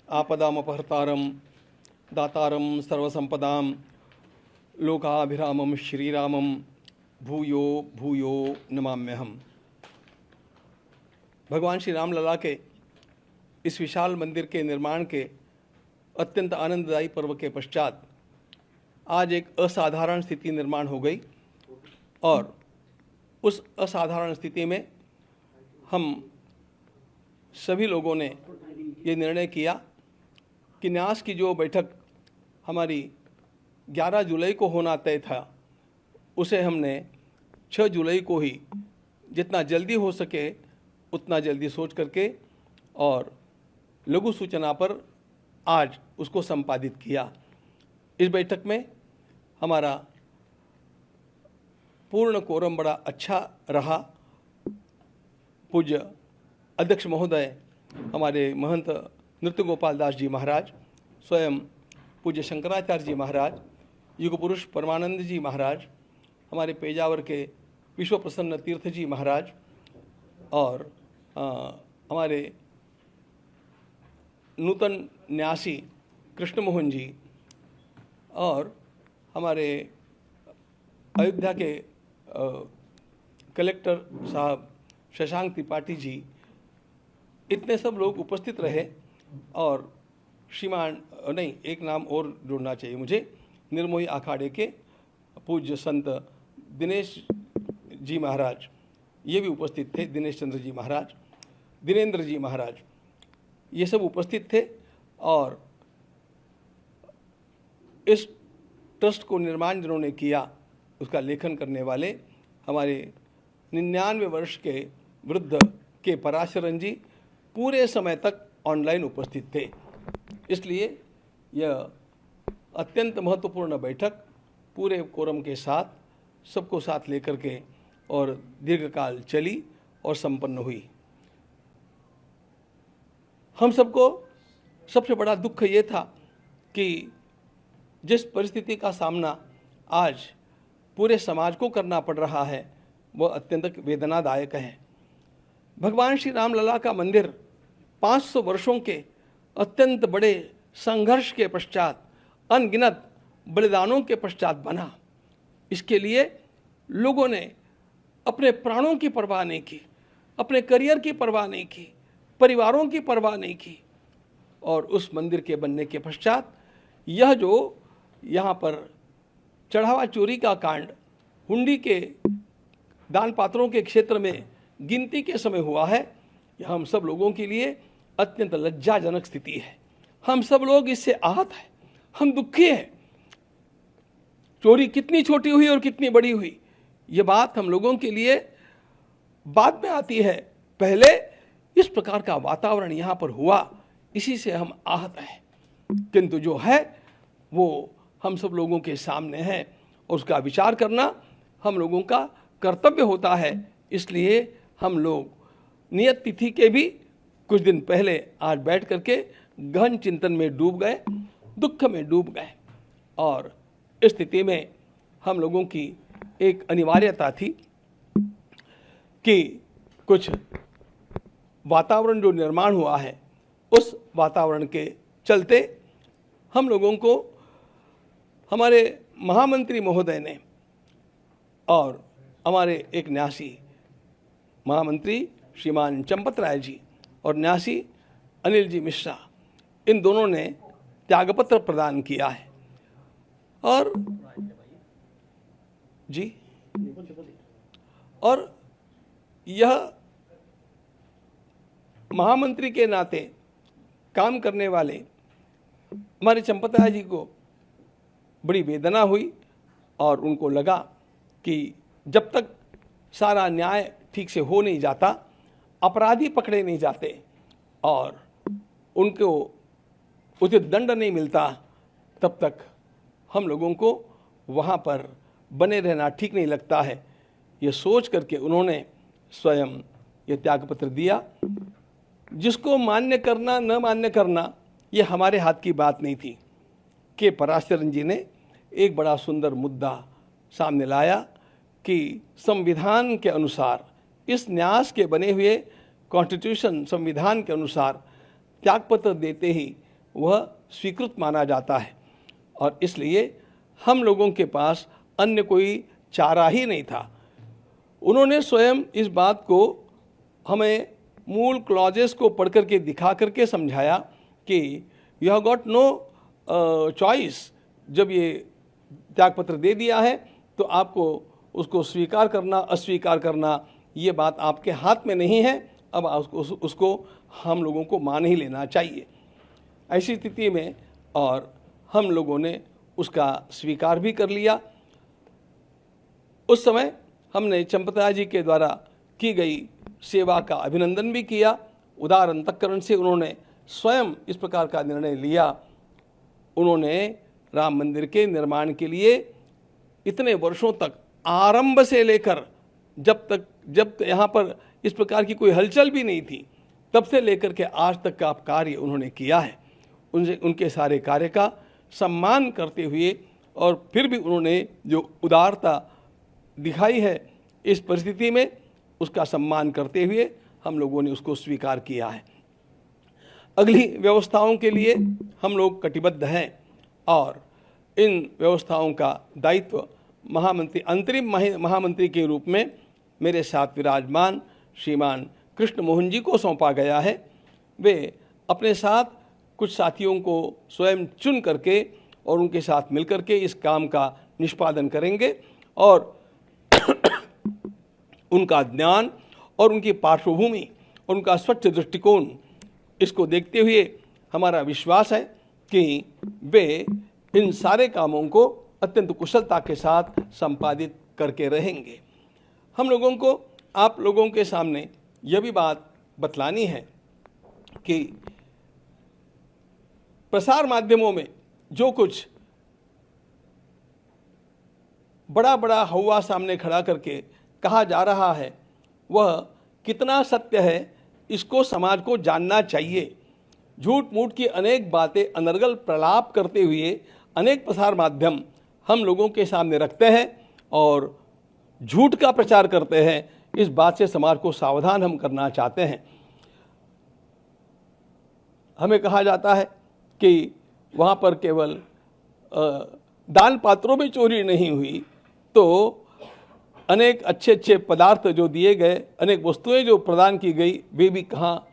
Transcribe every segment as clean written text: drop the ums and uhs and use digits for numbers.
आपदामपहर्तारं दातारं सर्वसंपदां लोकाभिरामं श्रीरामं भूयो भूयो नमाम्यहम्। भगवान श्री राम लला के इस विशाल मंदिर के निर्माण के अत्यंत आनंददायी पर्व के पश्चात आज एक असाधारण स्थिति निर्माण हो गई और उस असाधारण स्थिति में हम सभी लोगों ने ये निर्णय किया कि न्यास की जो बैठक हमारी 11 जुलाई को होना तय था उसे हमने 6 जुलाई को ही जितना जल्दी हो सके उतना जल्दी सोच करके और लघु सूचना पर आज उसको संपादित किया। इस बैठक में हमारा पूर्ण कोरम बड़ा अच्छा रहा। पूज्य अध्यक्ष महोदय हमारे महंत नृत्य गोपाल दास जी महाराज, स्वयं पूज्य शंकराचार्य जी महाराज, युग पुरुष परमानंद जी महाराज, हमारे पेजावर के विश्व प्रसन्न तीर्थ जी महाराज और हमारे नूतन न्यासी कृष्ण मोहन जी और हमारे अयोध्या के कलेक्टर साहब शशांक त्रिपाठी जी, इतने सब लोग उपस्थित रहे। और श्रीमान नहीं, एक नाम और जोड़ना चाहिए मुझे, निर्मोही अखाड़े के पूज्य संत दिनेश जी महाराज, ये भी उपस्थित थे। दिनेश चंद्र जी महाराज, दिनेंद्र जी महाराज, ये सब उपस्थित थे। और इस ट्रस्ट को निर्माण जिन्होंने किया उसका लेखन करने वाले हमारे 99 वर्ष के वृद्ध के पराशरन जी पूरे समय तक ऑनलाइन उपस्थित थे। इसलिए यह अत्यंत महत्वपूर्ण बैठक पूरे कोरम के साथ सबको साथ लेकर के और दीर्घकाल चली और संपन्न हुई। हम सबको सबसे बड़ा दुख ये था कि जिस परिस्थिति का सामना आज पूरे समाज को करना पड़ रहा है वह अत्यंत वेदनादायक है। भगवान श्री राम लला का मंदिर 500 वर्षों के अत्यंत बड़े संघर्ष के पश्चात, अनगिनत बलिदानों के पश्चात बना। इसके लिए लोगों ने अपने प्राणों की परवाह नहीं की, अपने करियर की परवाह नहीं की, परिवारों की परवाह नहीं की। और उस मंदिर के बनने के पश्चात यह जो यहाँ पर चढ़ावा चोरी का कांड हुंडी के दान पात्रों के क्षेत्र में गिनती के समय हुआ है, यह हम सब लोगों के लिए अत्यंत लज्जाजनक स्थिति है। हम सब लोग इससे आहत हैं, हम दुखी हैं। चोरी कितनी छोटी हुई और कितनी बड़ी हुई ये बात हम लोगों के लिए बाद में आती है। पहले इस प्रकार का वातावरण यहाँ पर हुआ, इसी से हम आहत हैं। किंतु जो है वो हम सब लोगों के सामने है और उसका विचार करना हम लोगों का कर्तव्य होता है। इसलिए हम लोग नियत तिथि के भी कुछ दिन पहले आज बैठ करके गहन चिंतन में डूब गए, दुख में डूब गए। और इस स्थिति में हम लोगों की एक अनिवार्यता थी कि कुछ वातावरण जो निर्माण हुआ है उस वातावरण के चलते हम लोगों को हमारे महामंत्री महोदय ने और हमारे एक न्यासी महामंत्री श्रीमान चंपत राय जी और न्यासी अनिल जी मिश्रा, इन दोनों ने त्यागपत्र प्रदान किया है। और जी, और यह महामंत्री के नाते काम करने वाले हमारे चंपत राय जी को बड़ी वेदना हुई और उनको लगा कि जब तक सारा न्याय ठीक से हो नहीं जाता, अपराधी पकड़े नहीं जाते और उनको उचित दंड नहीं मिलता, तब तक हम लोगों को वहाँ पर बने रहना ठीक नहीं लगता है। ये सोच करके उन्होंने स्वयं ये त्यागपत्र दिया। जिसको मान्य करना न मान्य करना ये हमारे हाथ की बात नहीं थी। के पराशरन जी ने एक बड़ा सुंदर मुद्दा सामने लाया कि संविधान के अनुसार, इस न्यास के बने हुए कॉन्स्टिट्यूशन संविधान के अनुसार त्यागपत्र देते ही वह स्वीकृत माना जाता है और इसलिए हम लोगों के पास अन्य कोई चारा ही नहीं था। उन्होंने स्वयं इस बात को हमें मूल क्लॉजेस को पढ़ करके दिखा करके समझाया कि you have got no choice. जब ये त्यागपत्र दे दिया है तो आपको उसको स्वीकार करना अस्वीकार करना ये बात आपके हाथ में नहीं है। अब उसको हम लोगों को मान ही लेना चाहिए। ऐसी स्थिति में और हम लोगों ने उसका स्वीकार भी कर लिया। उस समय हमने चंपता जी के द्वारा की गई सेवा का अभिनंदन भी किया। उदार अंतःकरण से उन्होंने स्वयं इस प्रकार का निर्णय लिया। उन्होंने राम मंदिर के निर्माण के लिए इतने वर्षों तक आरंभ से लेकर जब यहाँ पर इस प्रकार की कोई हलचल भी नहीं थी तब से लेकर के आज तक का कार्य उन्होंने किया है। उनके सारे कार्य का सम्मान करते हुए और फिर भी उन्होंने जो उदारता दिखाई है इस परिस्थिति में उसका सम्मान करते हुए हम लोगों ने उसको स्वीकार किया है। अगली व्यवस्थाओं के लिए हम लोग कटिबद्ध हैं और इन व्यवस्थाओं का दायित्व महामंत्री अंतरिम महामंत्री के रूप में मेरे साथ विराजमान श्रीमान कृष्ण मोहन जी को सौंपा गया है। वे अपने साथ कुछ साथियों को स्वयं चुन करके और उनके साथ मिलकर के इस काम का निष्पादन करेंगे और उनका ज्ञान और उनकी पार्श्वभूमि और उनका स्वच्छ दृष्टिकोण इसको देखते हुए हमारा विश्वास है कि वे इन सारे कामों को अत्यंत कुशलता के साथ संपादित करके रहेंगे। हम लोगों को आप लोगों के सामने यह भी बात बतलानी है कि प्रसार माध्यमों में जो कुछ बड़ा बड़ा हवा सामने खड़ा करके कहा जा रहा है वह कितना सत्य है इसको समाज को जानना चाहिए। झूठ मूठ की अनेक बातें अनर्गल प्रलाप करते हुए अनेक प्रसार माध्यम हम लोगों के सामने रखते हैं और झूठ का प्रचार करते हैं। इस बात से समाज को सावधान हम करना चाहते हैं। हमें कहा जाता है कि वहाँ पर केवल दान पात्रों में चोरी नहीं हुई तो अनेक अच्छे अच्छे पदार्थ जो दिए गए, अनेक वस्तुएं जो प्रदान की गई वे भी कहाँ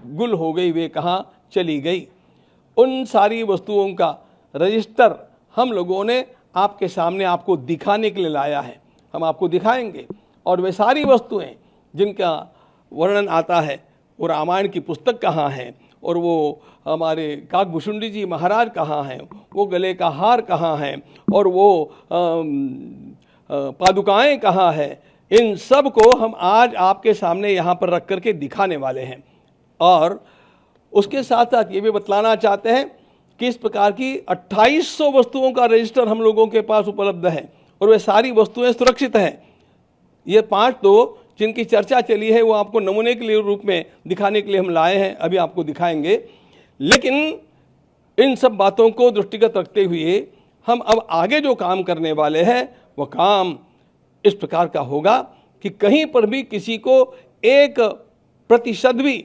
गुल हो गई, वे कहाँ चली गई। उन सारी वस्तुओं का रजिस्टर हम लोगों ने आपके सामने आपको दिखाने के लिए लाया है। हम आपको दिखाएंगे और वे सारी वस्तुएं जिनका वर्णन आता है वो रामायण की पुस्तक कहाँ है और वो हमारे काकभूषुंडी जी महाराज कहाँ हैं, वो गले का हार कहाँ है और वो पादुकाएं कहाँ है, इन सब को हम आज आपके सामने यहाँ पर रख करके दिखाने वाले हैं। और उसके साथ साथ ये भी बतलाना चाहते हैं कि इस प्रकार की 2800 वस्तुओं का रजिस्टर हम लोगों के पास उपलब्ध है और वे सारी वस्तुएं सुरक्षित हैं। ये 5 तो जिनकी चर्चा चली है वो आपको नमूने के लिए रूप में दिखाने के लिए हम लाए हैं, अभी आपको दिखाएंगे। लेकिन इन सब बातों को दृष्टिगत रखते हुए हम अब आगे जो काम करने वाले हैं वह काम इस प्रकार का होगा कि कहीं पर भी किसी को 1% भी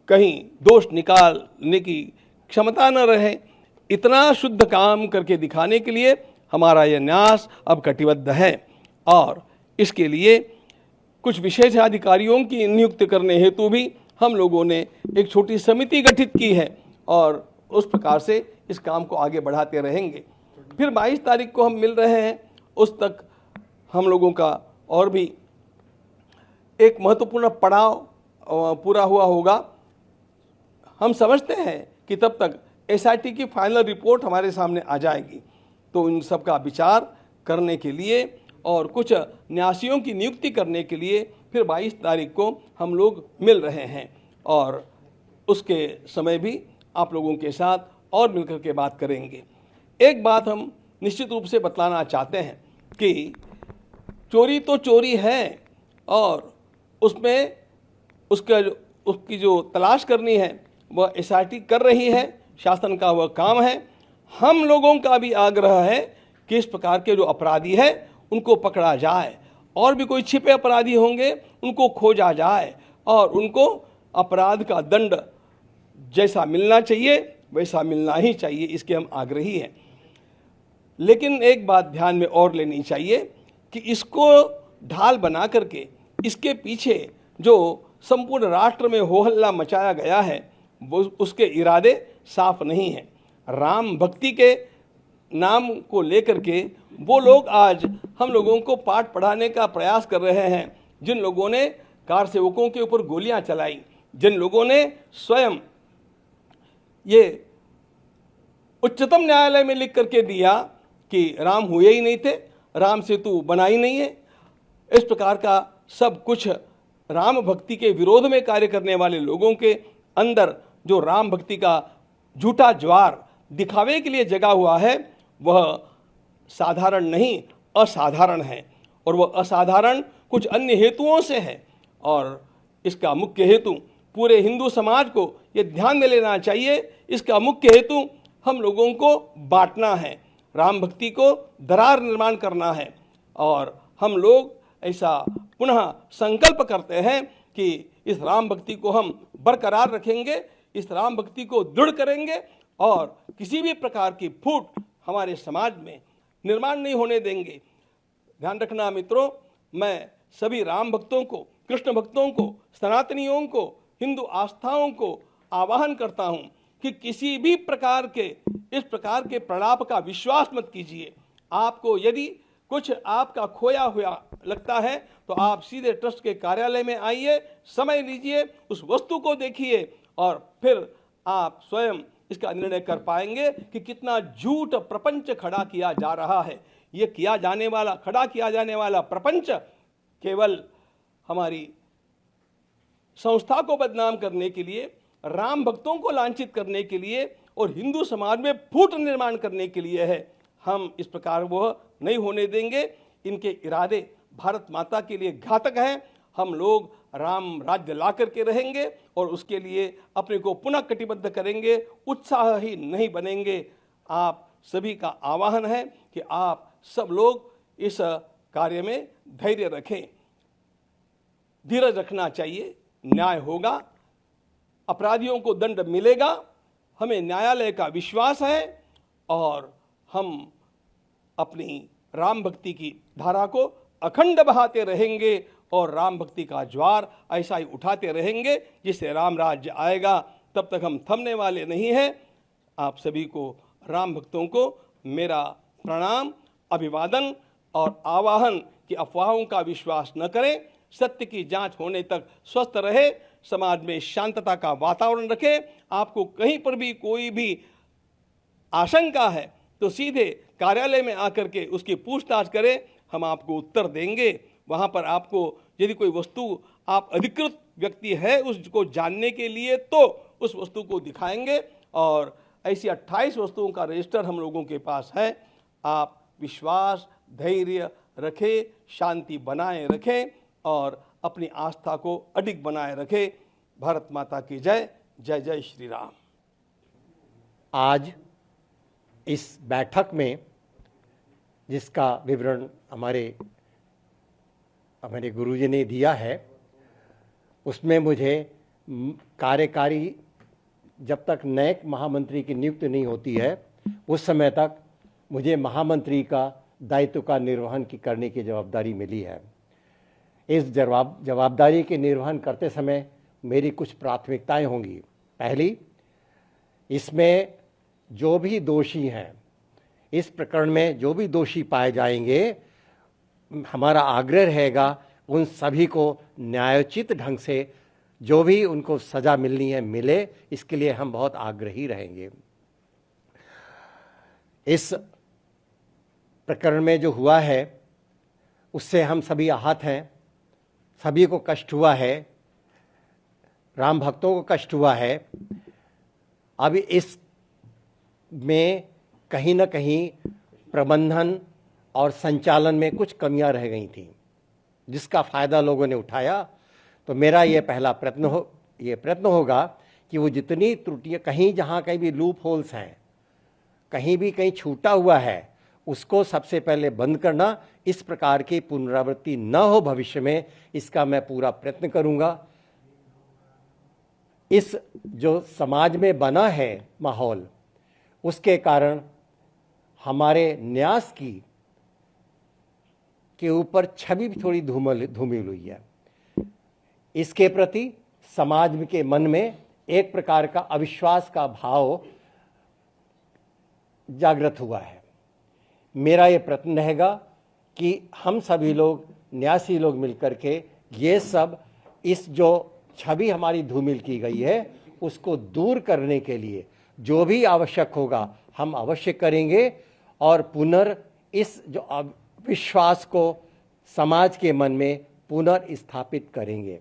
कहीं दोष निकालने की क्षमता न रहे, इतना शुद्ध काम करके दिखाने के लिए हमारा यह न्यास अब कटिबद्ध है। और इसके लिए कुछ विशेषाधिकारियों की नियुक्ति करने हेतु भी हम लोगों ने एक छोटी समिति गठित की है और उस प्रकार से इस काम को आगे बढ़ाते रहेंगे। फिर 22 तारीख को हम मिल रहे हैं, उस तक हम लोगों का और भी एक महत्वपूर्ण पड़ाव पूरा हुआ होगा। हम समझते हैं कि तब तक एसआईटी की फाइनल रिपोर्ट हमारे सामने आ जाएगी, तो इन सब का विचार करने के लिए और कुछ न्यासियों की नियुक्ति करने के लिए फिर 22 तारीख को हम लोग मिल रहे हैं और उसके समय भी आप लोगों के साथ और मिलकर के बात करेंगे। एक बात हम निश्चित रूप से बतलाना चाहते हैं कि चोरी तो चोरी है और उसमें उसकी जो तलाश करनी है वह एसआईटी कर रही है, शासन का वह काम है। हम लोगों का भी आग्रह है कि इस प्रकार के जो अपराधी हैं उनको पकड़ा जाए और भी कोई छिपे अपराधी होंगे उनको खोजा जाए और उनको अपराध का दंड जैसा मिलना चाहिए वैसा मिलना ही चाहिए, इसके हम आग्रही हैं। लेकिन एक बात ध्यान में और लेनी चाहिए कि इसको ढाल बना करके इसके पीछे जो संपूर्ण राष्ट्र में हो हल्ला मचाया गया है वो उसके इरादे साफ नहीं हैं। राम भक्ति के नाम को लेकर के वो लोग आज हम लोगों को पाठ पढ़ाने का प्रयास कर रहे हैं, जिन लोगों ने कार सेवकों के ऊपर गोलियां चलाई, जिन लोगों ने स्वयं ये उच्चतम न्यायालय में लिख करके दिया कि राम हुए ही नहीं थे, राम सेतु बना ही नहीं है, इस प्रकार का सब कुछ राम भक्ति के विरोध में कार्य करने वाले लोगों के अंदर जो राम भक्ति का झूठा ज्वार दिखावे के लिए जगा हुआ है वह साधारण नहीं असाधारण है। और वह असाधारण कुछ अन्य हेतुओं से है, और इसका मुख्य हेतु पूरे हिंदू समाज को यह ध्यान में लेना चाहिए। इसका मुख्य हेतु हम लोगों को बांटना है, राम भक्ति को दरार निर्माण करना है। और हम लोग ऐसा पुनः संकल्प करते हैं कि इस राम भक्ति को हम बरकरार रखेंगे, इस राम भक्ति को दृढ़ करेंगे और किसी भी प्रकार की फूट हमारे समाज में निर्माण नहीं होने देंगे। ध्यान रखना मित्रों, मैं सभी राम भक्तों को, कृष्ण भक्तों को, सनातनियों को, हिंदू आस्थाओं को आह्वान करता हूं कि किसी भी प्रकार के इस प्रकार के प्रलाप का विश्वास मत कीजिए। आपको यदि कुछ आपका खोया हुआ लगता है तो आप सीधे ट्रस्ट के कार्यालय में आइए, समय लीजिए, उस वस्तु को देखिए और फिर आप स्वयं इसका निर्णय कर पाएंगे कि कितना झूठ प्रपंच खड़ा किया जा रहा है। ये खड़ा किया जाने वाला प्रपंच केवल हमारी संस्था को बदनाम करने के लिए, राम भक्तों को लांछित करने के लिए और हिंदू समाज में फूट निर्माण करने के लिए है। हम इस प्रकार वह नहीं होने देंगे। इनके इरादे भारत माता के लिए घातक हैं। हम लोग राम राज्य ला करके रहेंगे और उसके लिए अपने को पुनः कटिबद्ध करेंगे, उत्साह ही नहीं बनेंगे। आप सभी का आह्वान है कि आप सब लोग इस कार्य में धैर्य रखें, धीरज रखना चाहिए। न्याय होगा, अपराधियों को दंड मिलेगा, हमें न्यायालय का विश्वास है और हम अपनी राम भक्ति की धारा को अखंड बहाते रहेंगे और राम भक्ति का ज्वार ऐसा ही उठाते रहेंगे जिससे राम राज्य आएगा। तब तक हम थमने वाले नहीं हैं। आप सभी को, राम भक्तों को मेरा प्रणाम, अभिवादन और आवाहन कि अफवाहों का विश्वास न करें, सत्य की जांच होने तक स्वस्थ रहे, समाज में शांतता का वातावरण रखें। आपको कहीं पर भी कोई भी आशंका है तो सीधे कार्यालय में आकर के उसकी पूछताछ करें, हम आपको उत्तर देंगे। वहाँ पर आपको यदि कोई वस्तु आप अधिकृत व्यक्ति है उसको जानने के लिए तो उस वस्तु को दिखाएंगे और ऐसी 28 वस्तुओं का रजिस्टर हम लोगों के पास है। आप विश्वास, धैर्य रखें, शांति बनाए रखें और अपनी आस्था को अडिग बनाए रखें। भारत माता की जय। जय जय श्री राम। आज इस बैठक में जिसका विवरण हमारे गुरुजी ने दिया है, उसमें मुझे कार्यकारी जब तक नए महामंत्री की नियुक्ति नहीं होती है उस समय तक मुझे महामंत्री का दायित्व का निर्वहन करने की जवाबदारी मिली है। इस जवाबदारी के निर्वहन करते समय मेरी कुछ प्राथमिकताएं होंगी। पहली, इसमें जो भी दोषी हैं, इस प्रकरण में जो भी दोषी पाए जाएंगे, हमारा आग्रह रहेगा उन सभी को न्यायोचित ढंग से जो भी उनको सजा मिलनी है मिले, इसके लिए हम बहुत आग्रही रहेंगे। इस प्रकरण में जो हुआ है उससे हम सभी आहत हैं, सभी को कष्ट हुआ है, राम भक्तों को कष्ट हुआ है। अब इस में कहीं न कहीं प्रबंधन और संचालन में कुछ कमियां रह गई थी जिसका फ़ायदा लोगों ने उठाया। तो मेरा ये पहला प्रयत्न होगा कि वो जितनी त्रुटियां, कहीं जहाँ कहीं भी लूप होल्स हैं, कहीं भी कहीं छूटा हुआ है, उसको सबसे पहले बंद करना। इस प्रकार की पुनरावृत्ति न हो भविष्य में, इसका मैं पूरा प्रयत्न करूँगा। इस जो समाज में बना है माहौल, उसके कारण हमारे न्यास के ऊपर छवि भी थोड़ी धूमिल हुई है। इसके प्रति समाज के मन में एक प्रकार का अविश्वास का भाव जागृत हुआ है। मेरा ये प्रयत्न रहेगा कि हम सभी लोग, न्यासी लोग मिलकर के ये सब, इस जो छवि हमारी धूमिल की गई है उसको दूर करने के लिए जो भी आवश्यक होगा हम अवश्य करेंगे और इस जो विश्वास को समाज के मन में पुनर्स्थापित करेंगे।